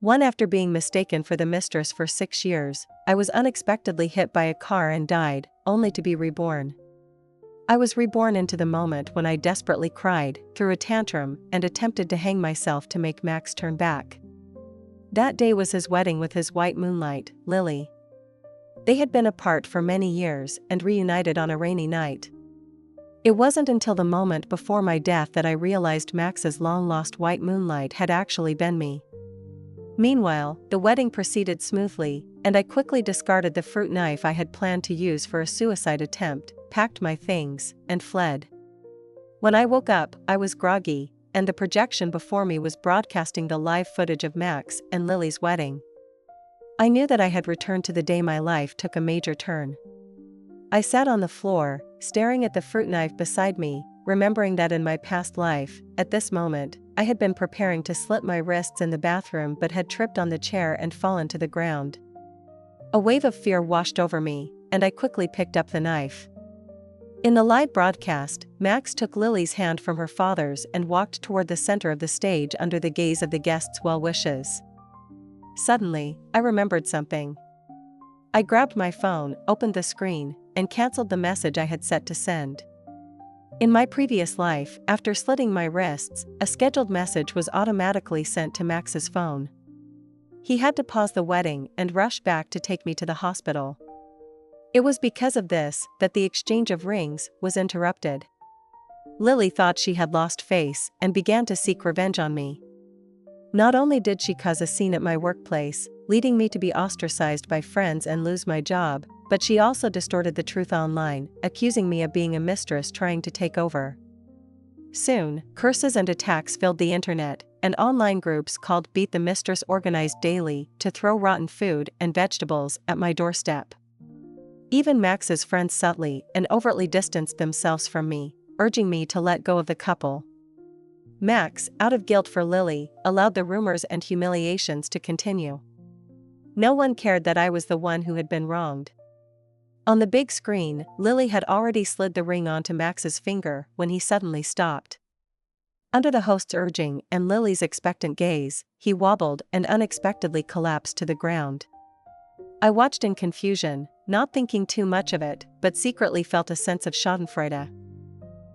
One after being mistaken for the mistress for 6 years, I was unexpectedly hit by a car and died, only to be reborn. I was reborn into the moment when I desperately cried, threw a tantrum, and attempted to hang myself to make Max turn back. That day was his wedding with his white moonlight, Lily. They had been apart for many years and reunited on a rainy night. It wasn't until the moment before my death that I realized Max's long-lost white moonlight had actually been me. Meanwhile, the wedding proceeded smoothly, and I quickly discarded the fruit knife I had planned to use for a suicide attempt, packed my things, and fled. When I woke up, I was groggy, and the projection before me was broadcasting the live footage of Max and Lily's wedding. I knew that I had returned to the day my life took a major turn. I sat on the floor, staring at the fruit knife beside me, remembering that in my past life, at this moment, I had been preparing to slit my wrists in the bathroom but had tripped on the chair and fallen to the ground. A wave of fear washed over me, and I quickly picked up the knife. In the live broadcast, Max took Lily's hand from her father's and walked toward the center of the stage under the gaze of the guests' well wishes. Suddenly, I remembered something. I grabbed my phone, opened the screen, and canceled the message I had set to send. In my previous life, after slitting my wrists, a scheduled message was automatically sent to Max's phone. He had to pause the wedding and rush back to take me to the hospital. It was because of this that the exchange of rings was interrupted. Lily thought she had lost face and began to seek revenge on me. Not only did she cause a scene at my workplace, leading me to be ostracized by friends and lose my job, but she also distorted the truth online, accusing me of being a mistress trying to take over. Soon, curses and attacks filled the internet, and online groups called Beat the Mistress organized daily to throw rotten food and vegetables at my doorstep. Even Max's friends subtly and overtly distanced themselves from me, urging me to let go of the couple. Max, out of guilt for Lily, allowed the rumors and humiliations to continue. No one cared that I was the one who had been wronged. On the big screen, Lily had already slid the ring onto Max's finger when he suddenly stopped. Under the host's urging and Lily's expectant gaze, he wobbled and unexpectedly collapsed to the ground. I watched in confusion, not thinking too much of it, but secretly felt a sense of schadenfreude.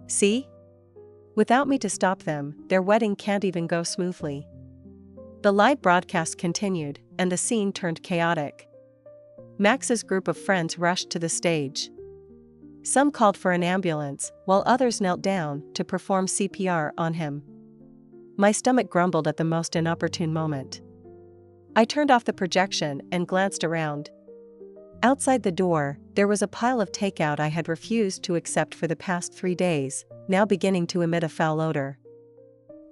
See? Without me to stop them, their wedding can't even go smoothly. The live broadcast continued, and the scene turned chaotic. Max's group of friends rushed to the stage. Some called for an ambulance, while others knelt down to perform CPR on him. My stomach grumbled at the most inopportune moment. I turned off the projection and glanced around. Outside the door, there was a pile of takeout I had refused to accept for the past 3 days, now beginning to emit a foul odor.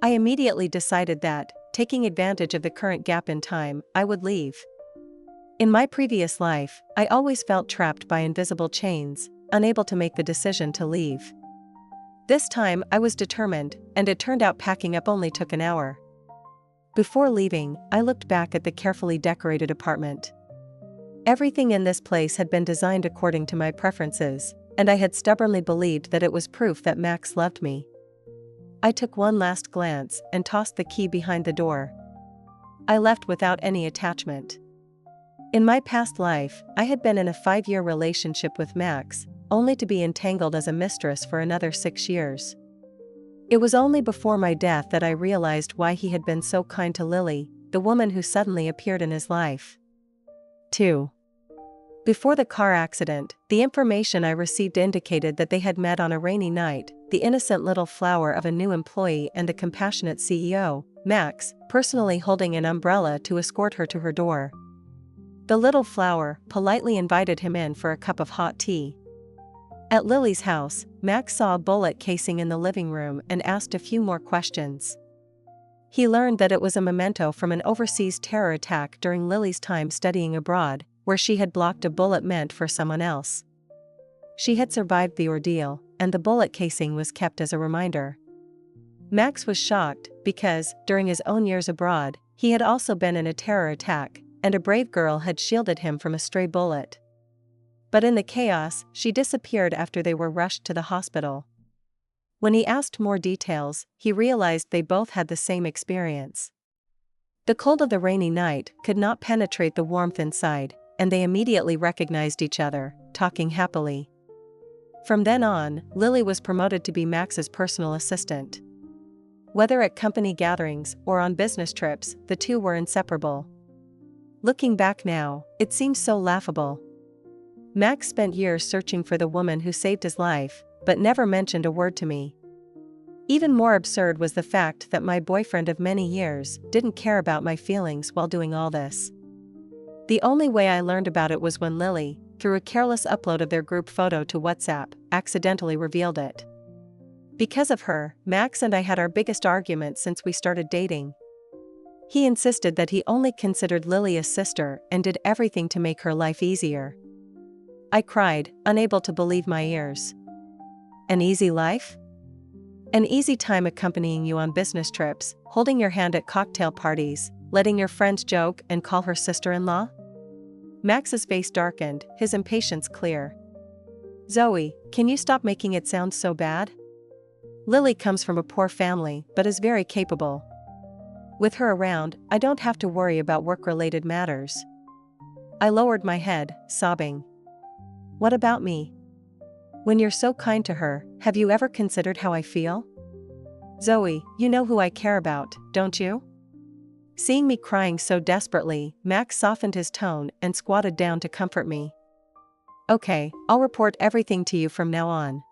I immediately decided that, taking advantage of the current gap in time, I would leave. In my previous life, I always felt trapped by invisible chains, unable to make the decision to leave. This time I was determined, and it turned out packing up only took an hour. Before leaving, I looked back at the carefully decorated apartment. Everything in this place had been designed according to my preferences, and I had stubbornly believed that it was proof that Max loved me. I took one last glance and tossed the key behind the door. I left without any attachment. In my past life, I had been in a 5-year relationship with Max, only to be entangled as a mistress for another 6 years. It was only before my death that I realized why he had been so kind to Lily, the woman who suddenly appeared in his life. 2. Before the car accident, the information I received indicated that they had met on a rainy night, the innocent little flower of a new employee and the compassionate CEO, Max, personally holding an umbrella to escort her to her door. The little flower politely invited him in for a cup of hot tea. At Lily's house, Max saw a bullet casing in the living room and asked a few more questions. He learned that it was a memento from an overseas terror attack during Lily's time studying abroad, where she had blocked a bullet meant for someone else. She had survived the ordeal, and the bullet casing was kept as a reminder. Max was shocked because, during his own years abroad, he had also been in a terror attack, and a brave girl had shielded him from a stray bullet. But in the chaos, she disappeared after they were rushed to the hospital. When he asked more details, he realized they both had the same experience. The cold of the rainy night could not penetrate the warmth inside, and they immediately recognized each other, talking happily. From then on, Lily was promoted to be Max's personal assistant. Whether at company gatherings or on business trips, the two were inseparable. Looking back now, it seems so laughable. Max spent years searching for the woman who saved his life, but never mentioned a word to me. Even more absurd was the fact that my boyfriend of many years didn't care about my feelings while doing all this. The only way I learned about it was when Lily, through a careless upload of their group photo to WhatsApp, accidentally revealed it. Because of her, Max and I had our biggest argument since we started dating. He insisted that he only considered Lily a sister and did everything to make her life easier. I cried, unable to believe my ears. An easy life? An easy time accompanying you on business trips, holding your hand at cocktail parties, letting your friends joke and call her sister-in-law? Max's face darkened, his impatience clear. Zoe, can you stop making it sound so bad? Lily comes from a poor family but is very capable. With her around, I don't have to worry about work-related matters. I lowered my head, sobbing. What about me? When you're so kind to her, have you ever considered how I feel? Zoe, you know who I care about, don't you? Seeing me crying so desperately, Max softened his tone and squatted down to comfort me. Okay, I'll report everything to you from now on.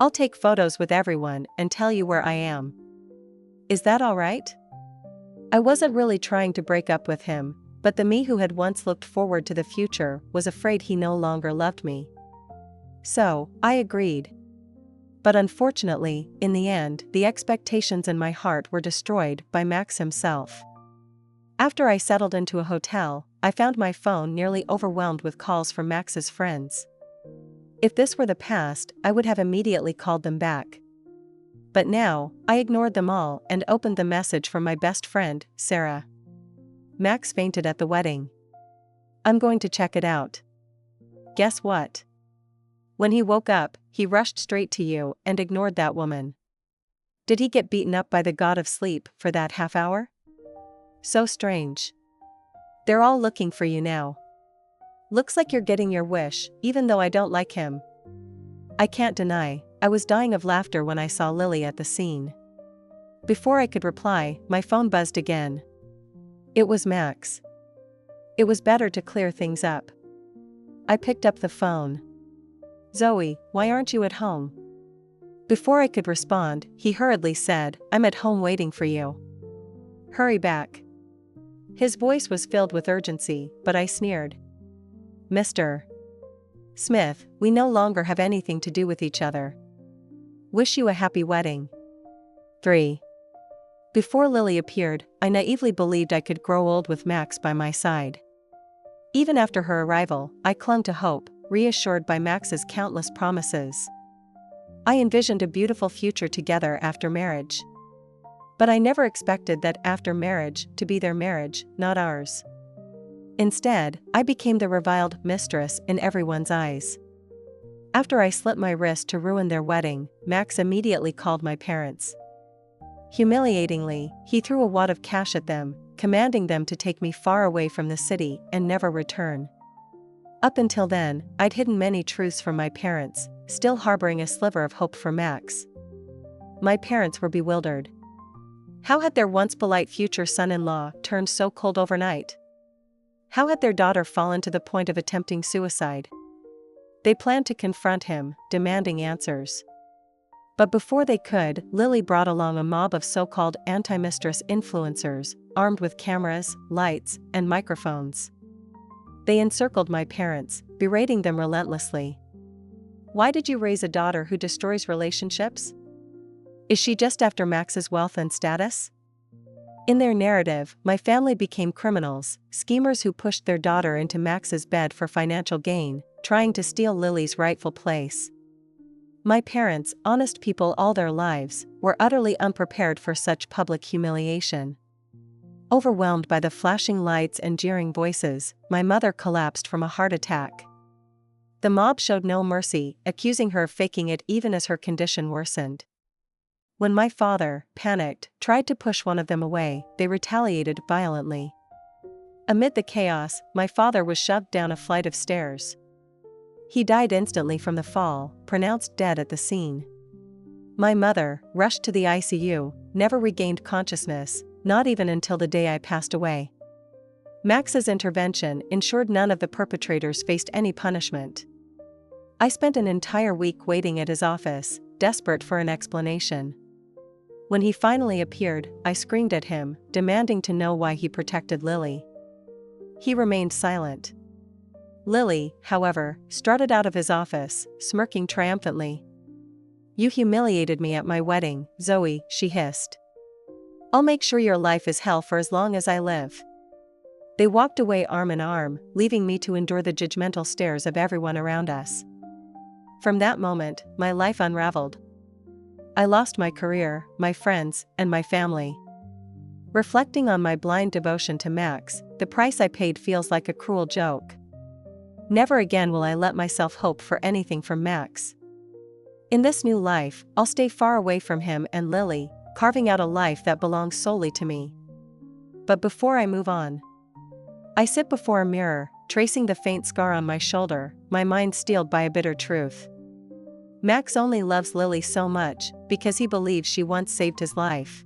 I'll take photos with everyone and tell you where I am. Is that all right? I wasn't really trying to break up with him, but the me who had once looked forward to the future was afraid he no longer loved me. So, I agreed. But unfortunately, in the end, the expectations in my heart were destroyed by Max himself. After I settled into a hotel, I found my phone nearly overwhelmed with calls from Max's friends. If this were the past, I would have immediately called them back. But now, I ignored them all and opened the message from my best friend, Sarah. Max fainted at the wedding. I'm going to check it out. Guess what? When he woke up, he rushed straight to you and ignored that woman. Did he get beaten up by the god of sleep for that half hour? So strange. They're all looking for you now. Looks like you're getting your wish, even though I don't like him. I can't deny, I was dying of laughter when I saw Lily at the scene. Before I could reply, my phone buzzed again. It was Max. It was better to clear things up. I picked up the phone. Zoe, why aren't you at home? Before I could respond, he hurriedly said, I'm at home waiting for you. Hurry back. His voice was filled with urgency, but I sneered. Mr. Smith, we no longer have anything to do with each other. Wish you a happy wedding. 3. Before Lily appeared, I naively believed I could grow old with Max by my side. Even after her arrival, I clung to hope, reassured by Max's countless promises. I envisioned a beautiful future together after marriage. But I never expected that after marriage to be their marriage, not ours. Instead, I became the reviled mistress in everyone's eyes. After I slit my wrist to ruin their wedding, Max immediately called my parents. Humiliatingly, he threw a wad of cash at them, commanding them to take me far away from the city and never return. Up until then, I'd hidden many truths from my parents, still harboring a sliver of hope for Max. My parents were bewildered. How had their once polite future son-in-law turned so cold overnight? How had their daughter fallen to the point of attempting suicide? They planned to confront him, demanding answers. But before they could, Lily brought along a mob of so-called anti-mistress influencers, armed with cameras, lights, and microphones. They encircled my parents, berating them relentlessly. Why did you raise a daughter who destroys relationships? Is she just after Max's wealth and status? In their narrative, my family became criminals, schemers who pushed their daughter into Max's bed for financial gain, trying to steal Lily's rightful place. My parents, honest people all their lives, were utterly unprepared for such public humiliation. Overwhelmed by the flashing lights and jeering voices, my mother collapsed from a heart attack. The mob showed no mercy, accusing her of faking it even as her condition worsened. When my father, panicked, tried to push one of them away, they retaliated violently. Amid the chaos, my father was shoved down a flight of stairs. He died instantly from the fall, pronounced dead at the scene. My mother, rushed to the ICU, never regained consciousness, not even until the day I passed away. Max's intervention ensured none of the perpetrators faced any punishment. I spent an entire week waiting at his office, desperate for an explanation. When he finally appeared, I screamed at him, demanding to know why he protected Lily. He remained silent. Lily, however, strutted out of his office, smirking triumphantly. "You humiliated me at my wedding, Zoe," she hissed. "I'll make sure your life is hell for as long as I live." They walked away arm in arm, leaving me to endure the judgmental stares of everyone around us. From that moment, my life unraveled. I lost my career, my friends, and my family. Reflecting on my blind devotion to Max, the price I paid feels like a cruel joke. Never again will I let myself hope for anything from Max. In this new life, I'll stay far away from him and Lily, carving out a life that belongs solely to me. But before I move on, I sit before a mirror, tracing the faint scar on my shoulder, my mind steeled by a bitter truth. Max only loves Lily so much because he believes she once saved his life.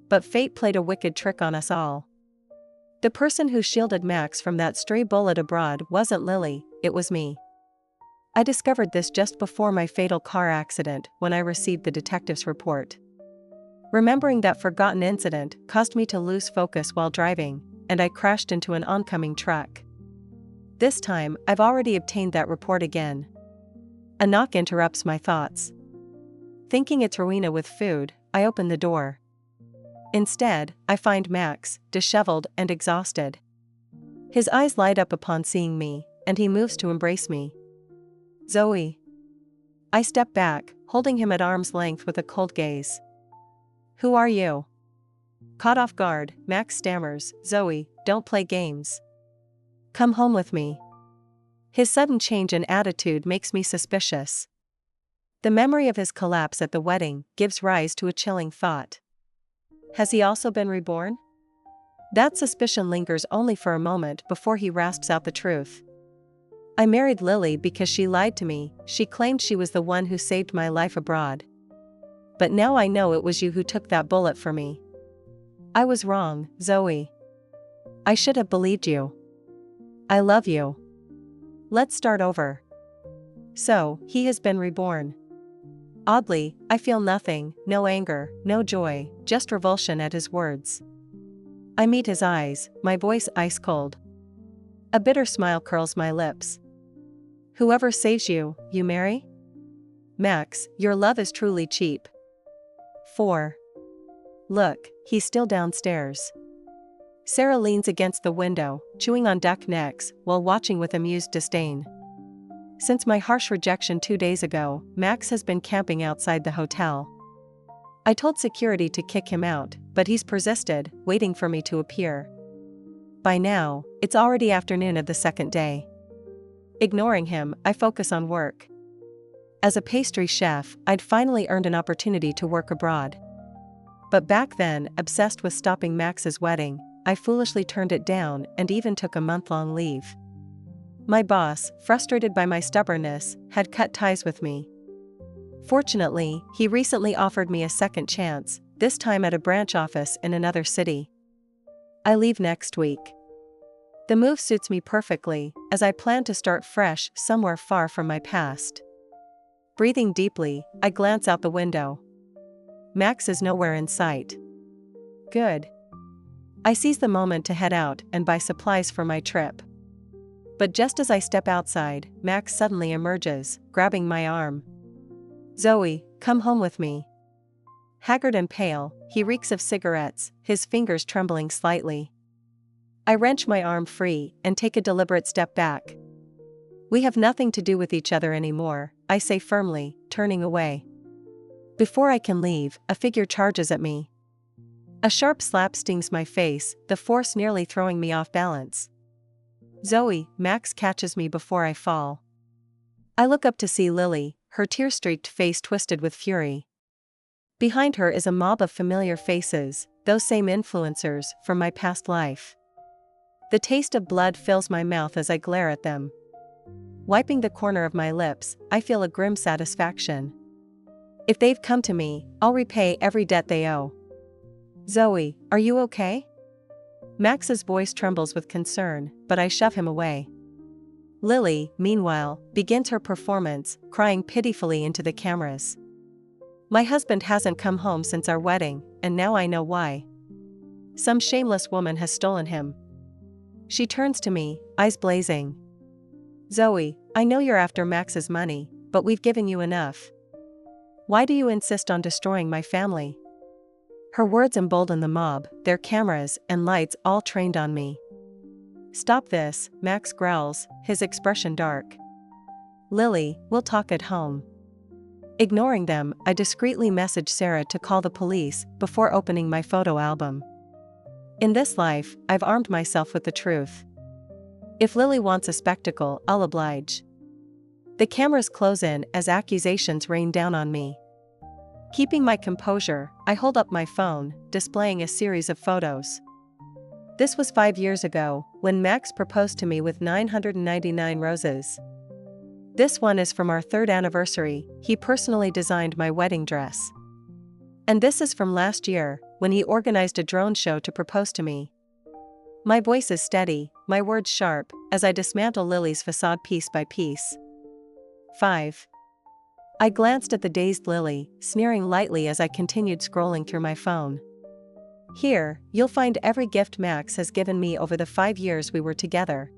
But fate played a wicked trick on us all. The person who shielded Max from that stray bullet abroad wasn't Lily, it was me. I discovered this just before my fatal car accident when I received the detective's report. Remembering that forgotten incident caused me to lose focus while driving, and I crashed into an oncoming truck. This time, I've already obtained that report again. A knock interrupts my thoughts. Thinking it's Rowena with food, I open the door. Instead, I find Max, disheveled and exhausted. His eyes light up upon seeing me, and he moves to embrace me. "Zoe." I step back, holding him at arm's length with a cold gaze. "Who are you?" Caught off guard, Max stammers, "Zoe, don't play games. Come home with me." His sudden change in attitude makes me suspicious. The memory of his collapse at the wedding gives rise to a chilling thought. Has he also been reborn? That suspicion lingers only for a moment before he rasps out the truth. "I married Lily because she lied to me. She claimed she was the one who saved my life abroad. But now I know it was you who took that bullet for me. I was wrong, Zoe. I should have believed you. I love you. Let's start over." So, he has been reborn. Oddly, I feel nothing, no anger, no joy, just revulsion at his words. I meet his eyes, my voice ice cold. A bitter smile curls my lips. "Whoever saves you, you marry? Max, your love is truly cheap." 4. Look, he's still downstairs. Sarah leans against the window, chewing on duck necks, while watching with amused disdain. Since my harsh rejection 2 days ago, Max has been camping outside the hotel. I told security to kick him out, but he's persisted, waiting for me to appear. By now, it's already afternoon of the second day. Ignoring him, I focus on work. As a pastry chef, I'd finally earned an opportunity to work abroad. But back then, obsessed with stopping Max's wedding, I foolishly turned it down and even took a month-long leave. My boss, frustrated by my stubbornness, had cut ties with me. Fortunately, he recently offered me a second chance, this time at a branch office in another city. I leave next week. The move suits me perfectly, as I plan to start fresh somewhere far from my past. Breathing deeply, I glance out the window. Max is nowhere in sight. Good. I seize the moment to head out and buy supplies for my trip. But just as I step outside, Max suddenly emerges, grabbing my arm. "Zoe, come home with me." Haggard and pale, he reeks of cigarettes, his fingers trembling slightly. I wrench my arm free and take a deliberate step back. "We have nothing to do with each other anymore," I say firmly, turning away. Before I can leave, a figure charges at me. A sharp slap stings my face, the force nearly throwing me off balance. "Zoe," Max catches me before I fall. I look up to see Lily, her tear-streaked face twisted with fury. Behind her is a mob of familiar faces, those same influencers from my past life. The taste of blood fills my mouth as I glare at them. Wiping the corner of my lips, I feel a grim satisfaction. If they've come to me, I'll repay every debt they owe. Zoe, are you okay? Max's voice trembles with concern, but I shove him away. Lily, meanwhile, begins her performance, crying pitifully into the cameras. My husband hasn't come home since our wedding, and now I know why. Some shameless woman has stolen him. She turns to me, eyes blazing. Zoe, I know you're after Max's money, but we've given you enough. Why do you insist on destroying my family? Her words embolden the mob, their cameras and lights all trained on me. Stop this, Max growls, his expression dark. Lily, we'll talk at home. Ignoring them, I discreetly message Sarah to call the police before opening my photo album. In this life, I've armed myself with the truth. If Lily wants a spectacle, I'll oblige. The cameras close in as accusations rain down on me. Keeping my composure, I hold up my phone, displaying a series of photos. This was 5 years ago, when Max proposed to me with 999 roses. This one is from our 3rd anniversary, he personally designed my wedding dress. And this is from last year, when he organized a drone show to propose to me. My voice is steady, my words sharp, as I dismantle Lily's facade piece by piece. 5. I glanced at the dazed Lily, sneering lightly as I continued scrolling through my phone. Here, you'll find every gift Max has given me over the 5 years we were together.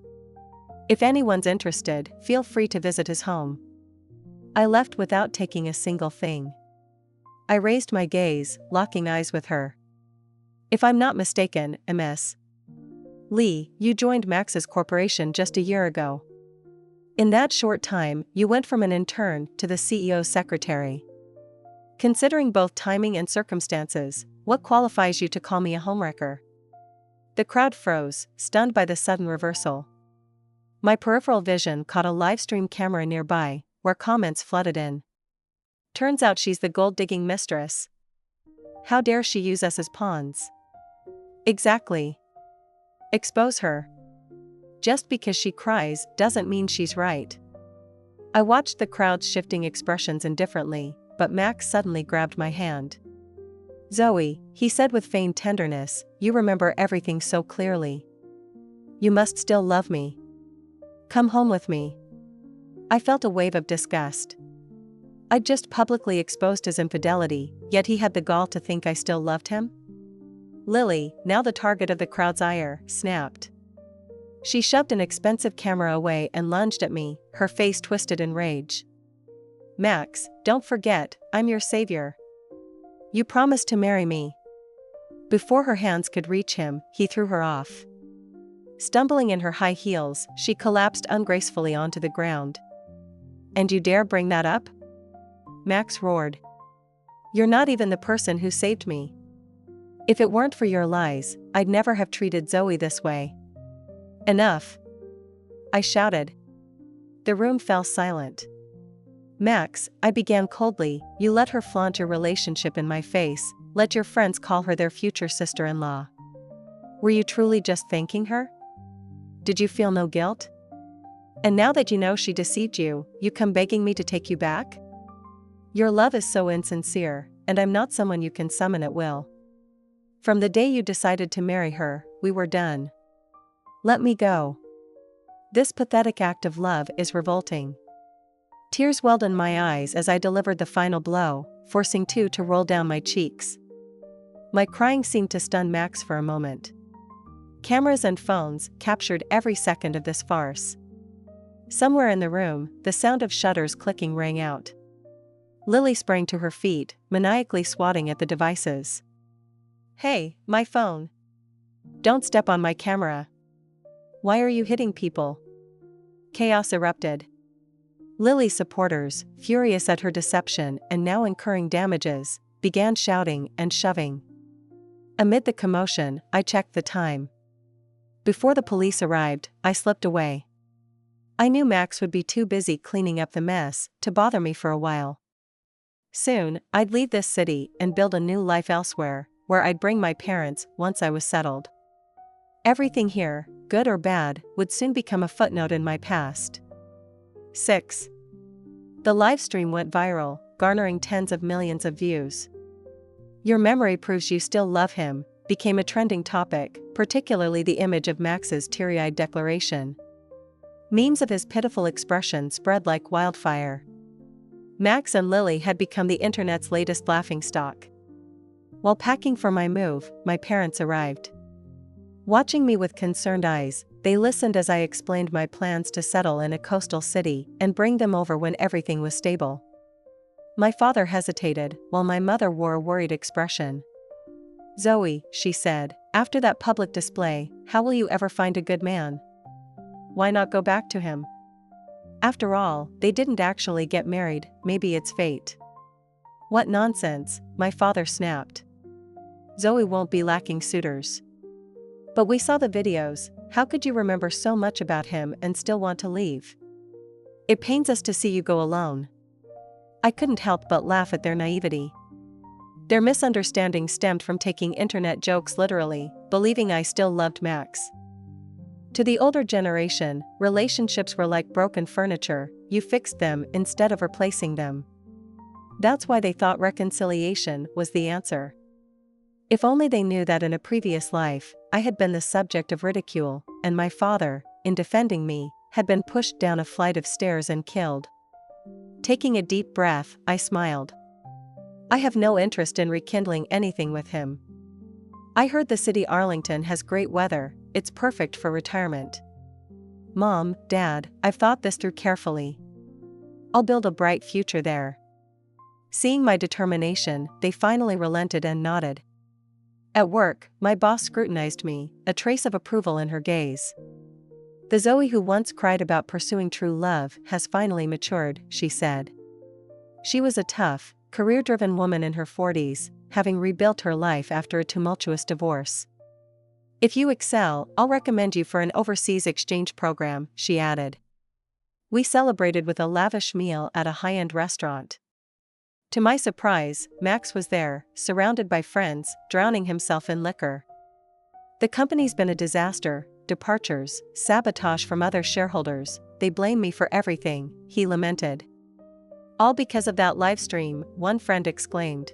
If anyone's interested, feel free to visit his home. I left without taking a single thing. I raised my gaze, locking eyes with her. If I'm not mistaken, Ms. Lee, you joined Max's corporation just a year ago. In that short time, you went from an intern to the CEO's secretary. Considering both timing and circumstances, what qualifies you to call me a homewrecker? The crowd froze, stunned by the sudden reversal. My peripheral vision caught a live-stream camera nearby, where comments flooded in. Turns out she's the gold-digging mistress. How dare she use us as pawns? Exactly. Expose her. Just because she cries doesn't mean she's right. I watched the crowd's shifting expressions indifferently, but Max suddenly grabbed my hand. Zoe, he said with feigned tenderness, you remember everything so clearly. You must still love me. Come home with me. I felt a wave of disgust. I'd just publicly exposed his infidelity, yet he had the gall to think I still loved him? Lily, now the target of the crowd's ire, snapped. She shoved an expensive camera away and lunged at me, her face twisted in rage. Max, don't forget, I'm your savior. You promised to marry me. Before her hands could reach him, he threw her off. Stumbling in her high heels, she collapsed ungracefully onto the ground. And you dare bring that up? Max roared. You're not even the person who saved me. If it weren't for your lies, I'd never have treated Zoe this way. Enough! I shouted. The room fell silent. Max, I began coldly, you let her flaunt your relationship in my face, let your friends call her their future sister-in-law. Were you truly just thanking her? Did you feel no guilt? And now that you know she deceived you, you come begging me to take you back? Your love is so insincere, and I'm not someone you can summon at will. From the day you decided to marry her, we were done. Let me go. This pathetic act of love is revolting. Tears welled in my eyes as I delivered the final blow, forcing two to roll down my cheeks. My crying seemed to stun Max for a moment. Cameras and phones captured every second of this farce. Somewhere in the room, the sound of shutters clicking rang out. Lily sprang to her feet, maniacally swatting at the devices. Hey, my phone. Don't step on my camera. Why are you hitting people? Chaos erupted. Lily's supporters, furious at her deception and now incurring damages, began shouting and shoving. Amid the commotion, I checked the time. Before the police arrived, I slipped away. I knew Max would be too busy cleaning up the mess to bother me for a while. Soon, I'd leave this city and build a new life elsewhere, where I'd bring my parents once I was settled. Everything here, good or bad, would soon become a footnote in my past. 6. The livestream went viral, garnering tens of millions of views. "Your memory proves you still love him" became a trending topic, particularly the image of Max's teary-eyed declaration. Memes of his pitiful expression spread like wildfire. Max and Lily had become the internet's latest laughingstock. While packing for my move, my parents arrived. Watching me with concerned eyes, they listened as I explained my plans to settle in a coastal city and bring them over when everything was stable. My father hesitated, while my mother wore a worried expression. "Zoe," she said, "after that public display, how will you ever find a good man? Why not go back to him? After all, they didn't actually get married, maybe it's fate." "What nonsense," my father snapped. "Zoe won't be lacking suitors." "But we saw the videos, how could you remember so much about him and still want to leave? It pains us to see you go alone." I couldn't help but laugh at their naivety. Their misunderstanding stemmed from taking internet jokes literally, believing I still loved Max. To the older generation, relationships were like broken furniture, you fixed them instead of replacing them. That's why they thought reconciliation was the answer. If only they knew that in a previous life, I had been the subject of ridicule, and my father, in defending me, had been pushed down a flight of stairs and killed. Taking a deep breath, I smiled. I have no interest in rekindling anything with him. I heard the city Arlington has great weather, it's perfect for retirement. Mom, Dad, I've thought this through carefully. I'll build a bright future there. Seeing my determination, they finally relented and nodded. At work, my boss scrutinized me, a trace of approval in her gaze. "The Zoe who once cried about pursuing true love has finally matured," she said. She was a tough, career-driven woman in her 40s, having rebuilt her life after a tumultuous divorce. "If you excel, I'll recommend you for an overseas exchange program," she added. We celebrated with a lavish meal at a high-end restaurant. To my surprise, Max was there, surrounded by friends, drowning himself in liquor. "The company's been a disaster, departures, sabotage from other shareholders, they blame me for everything," he lamented. "All because of that live stream," one friend exclaimed.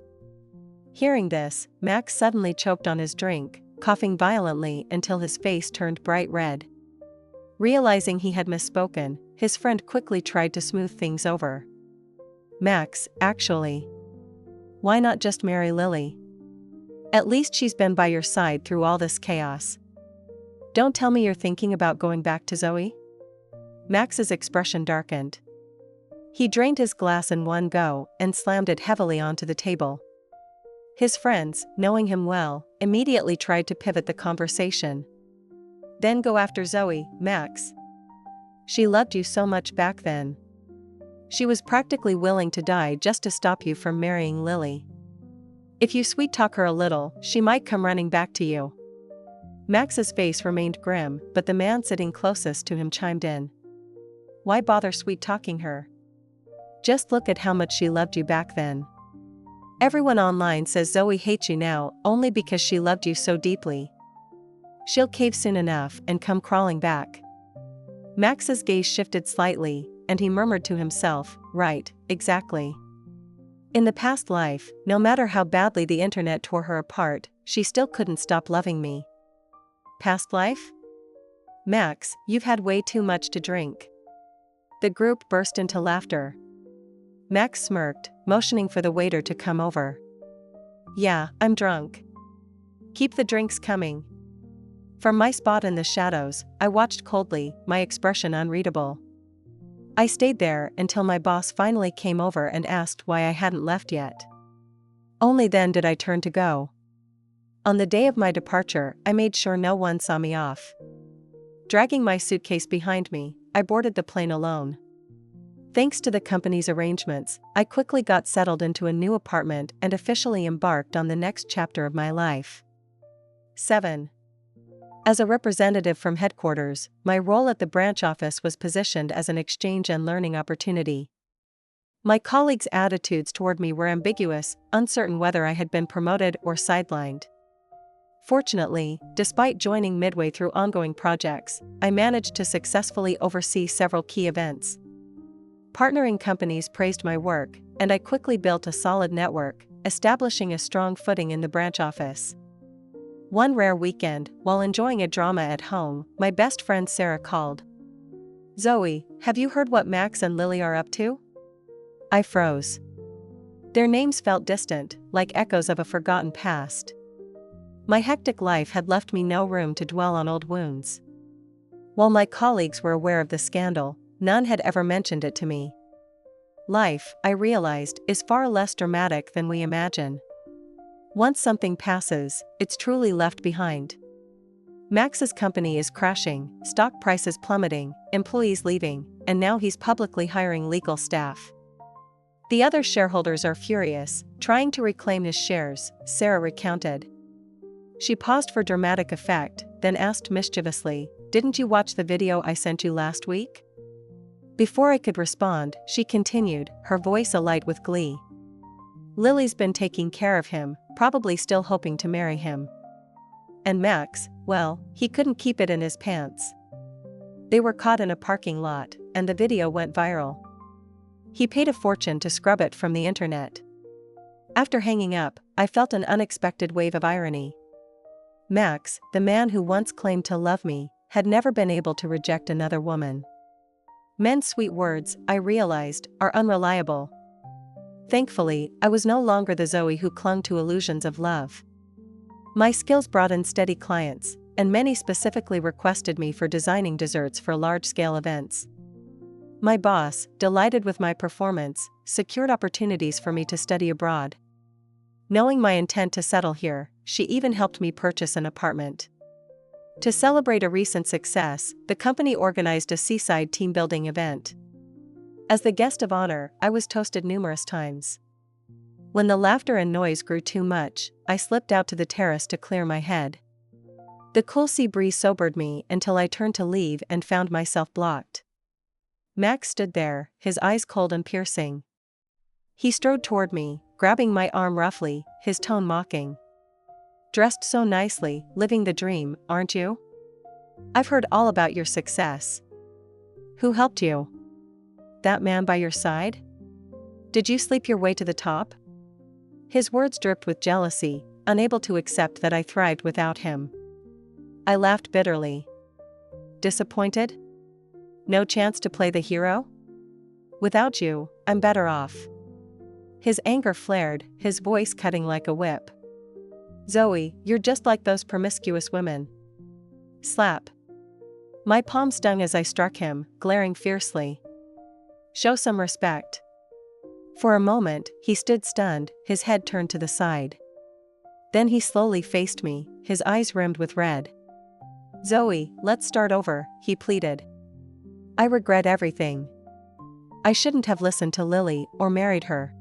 Hearing this, Max suddenly choked on his drink, coughing violently until his face turned bright red. Realizing he had misspoken, his friend quickly tried to smooth things over. "Max, actually, why not just marry Lily? At least she's been by your side through all this chaos. Don't tell me you're thinking about going back to Zoe?" Max's expression darkened. He drained his glass in one go and slammed it heavily onto the table. His friends, knowing him well, immediately tried to pivot the conversation. "Then go after Zoe, Max. She loved you so much back then. She was practically willing to die just to stop you from marrying Lily. If you sweet-talk her a little, she might come running back to you." Max's face remained grim, but the man sitting closest to him chimed in. "Why bother sweet-talking her? Just look at how much she loved you back then. Everyone online says Zoe hates you now only because she loved you so deeply. She'll cave soon enough and come crawling back." Max's gaze shifted slightly, and he murmured to himself, "Right, exactly. In the past life, no matter how badly the internet tore her apart, she still couldn't stop loving me." Past life? "Max, you've had way too much to drink." The group burst into laughter. Max smirked, motioning for the waiter to come over. "Yeah, I'm drunk. Keep the drinks coming." From my spot in the shadows, I watched coldly, my expression unreadable. I stayed there until my boss finally came over and asked why I hadn't left yet. Only then did I turn to go. On the day of my departure, I made sure no one saw me off. Dragging my suitcase behind me, I boarded the plane alone. Thanks to the company's arrangements, I quickly got settled into a new apartment and officially embarked on the next chapter of my life. 7. As a representative from headquarters, my role at the branch office was positioned as an exchange and learning opportunity. My colleagues' attitudes toward me were ambiguous, uncertain whether I had been promoted or sidelined. Fortunately, despite joining midway through ongoing projects, I managed to successfully oversee several key events. Partnering companies praised my work, and I quickly built a solid network, establishing a strong footing in the branch office. One rare weekend, while enjoying a drama at home, my best friend Sarah called. "Zoe, have you heard what Max and Lily are up to?" I froze. Their names felt distant, like echoes of a forgotten past. My hectic life had left me no room to dwell on old wounds. While my colleagues were aware of the scandal, none had ever mentioned it to me. Life, I realized, is far less dramatic than we imagine. Once something passes, it's truly left behind. Max's company is crashing, stock prices plummeting, employees leaving, and now he's publicly hiring legal staff. The other shareholders are furious, trying to reclaim his shares, Sarah recounted. She paused for dramatic effect, then asked mischievously, "Didn't you watch the video I sent you last week?" Before I could respond, she continued, her voice alight with glee. "Lily's been taking care of him, probably still hoping to marry him. And Max, well, he couldn't keep it in his pants. They were caught in a parking lot, and the video went viral. He paid a fortune to scrub it from the internet." After hanging up, I felt an unexpected wave of irony. Max, the man who once claimed to love me, had never been able to reject another woman. Men's sweet words, I realized, are unreliable. Thankfully, I was no longer the Zoe who clung to illusions of love. My skills brought in steady clients, and many specifically requested me for designing desserts for large-scale events. My boss, delighted with my performance, secured opportunities for me to study abroad. Knowing my intent to settle here, she even helped me purchase an apartment. To celebrate a recent success, the company organized a seaside team-building event. As the guest of honor, I was toasted numerous times. When the laughter and noise grew too much, I slipped out to the terrace to clear my head. The cool sea breeze sobered me until I turned to leave and found myself blocked. Max stood there, his eyes cold and piercing. He strode toward me, grabbing my arm roughly, his tone mocking. "Dressed so nicely, living the dream, aren't you? I've heard all about your success. Who helped you? That man by your side? Did you sleep your way to the top?" His words dripped with jealousy, unable to accept that I thrived without him. I laughed bitterly. Disappointed? No chance to play the hero? Without you, I'm better off. His anger flared, his voice cutting like a whip. "Zoe, you're just like those promiscuous women." Slap. My palm stung as I struck him, glaring fiercely. "Show some respect." For a moment, he stood stunned, his head turned to the side. Then he slowly faced me, his eyes rimmed with red. "Zoe, let's start over," he pleaded. "I regret everything. I shouldn't have listened to Lily or married her.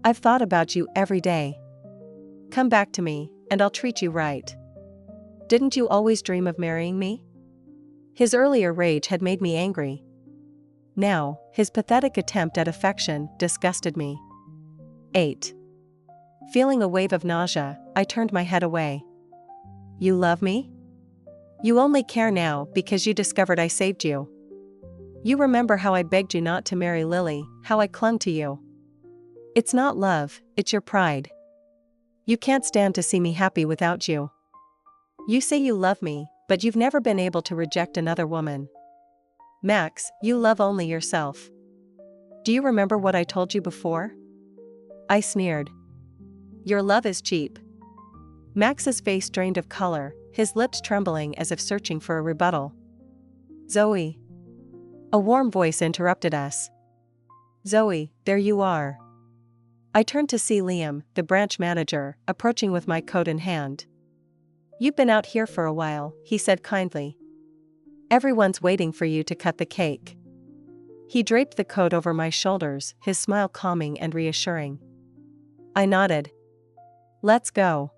I've thought about you every day. Come back to me, and I'll treat you right. Didn't you always dream of marrying me?" His earlier rage had made me angry. Now, his pathetic attempt at affection disgusted me. 8. Feeling a wave of nausea, I turned my head away. "You love me? You only care now because you discovered I saved you. You remember how I begged you not to marry Lily, how I clung to you. It's not love, it's your pride. You can't stand to see me happy without you. You say you love me, but you've never been able to reject another woman. Max, you love only yourself. Do you remember what I told you before?" I sneered. "Your love is cheap." Max's face drained of color, his lips trembling as if searching for a rebuttal. "Zoe." A warm voice interrupted us. "Zoe, there you are." I turned to see Liam, the branch manager, approaching with my coat in hand. "You've been out here for a while," he said kindly. "Everyone's waiting for you to cut the cake." He draped the coat over my shoulders, his smile calming and reassuring. I nodded. "Let's go."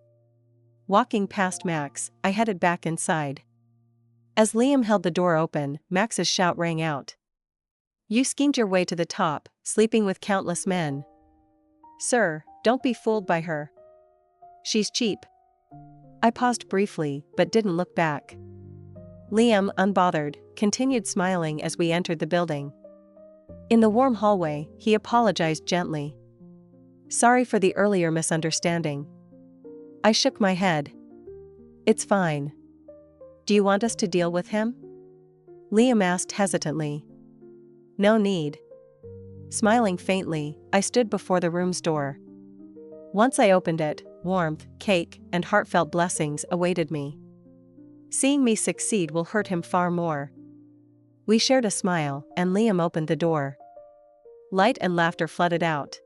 Walking past Max, I headed back inside. As Liam held the door open, Max's shout rang out. You schemed your way to the top, sleeping with countless men. Sir, don't be fooled by her. She's cheap. I paused briefly, but didn't look back. Liam, unbothered, continued smiling as we entered the building. In the warm hallway, he apologized gently. Sorry for the earlier misunderstanding. I shook my head. It's fine. Do you want us to deal with him? Liam asked hesitantly. No need. Smiling faintly, I stood before the room's door. Once I opened it, warmth, cake, and heartfelt blessings awaited me. Seeing me succeed will hurt him far more. We shared a smile, and Liam opened the door. Light and laughter flooded out.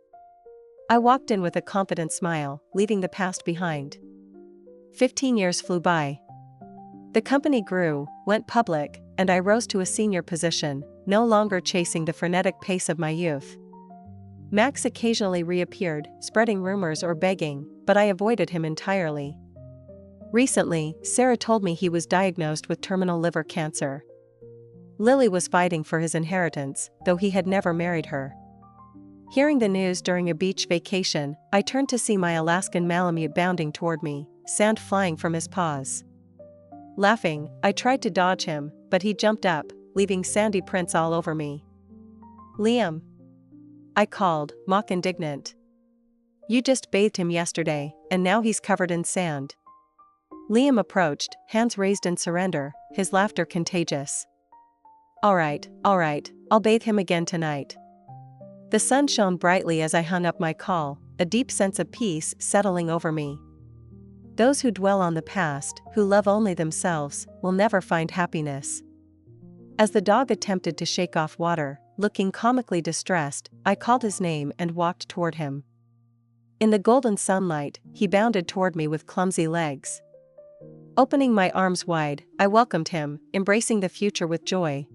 I walked in with a confident smile, leaving the past behind. 15 years flew by. The company grew, went public, and I rose to a senior position, no longer chasing the frenetic pace of my youth. Max occasionally reappeared, spreading rumors or begging, but I avoided him entirely. Recently, Sarah told me he was diagnosed with terminal liver cancer. Lily was fighting for his inheritance, though he had never married her. Hearing the news during a beach vacation, I turned to see my Alaskan Malamute bounding toward me, sand flying from his paws. Laughing, I tried to dodge him, but he jumped up, leaving sandy prints all over me. Liam, I called, mock indignant. You just bathed him yesterday, and now he's covered in sand. Liam approached, hands raised in surrender, his laughter contagious. All right, I'll bathe him again tonight. The sun shone brightly as I hung up my call, a deep sense of peace settling over me. Those who dwell on the past, who love only themselves, will never find happiness. As the dog attempted to shake off water, looking comically distressed, I called his name and walked toward him. In the golden sunlight, he bounded toward me with clumsy legs. Opening my arms wide, I welcomed him, embracing the future with joy,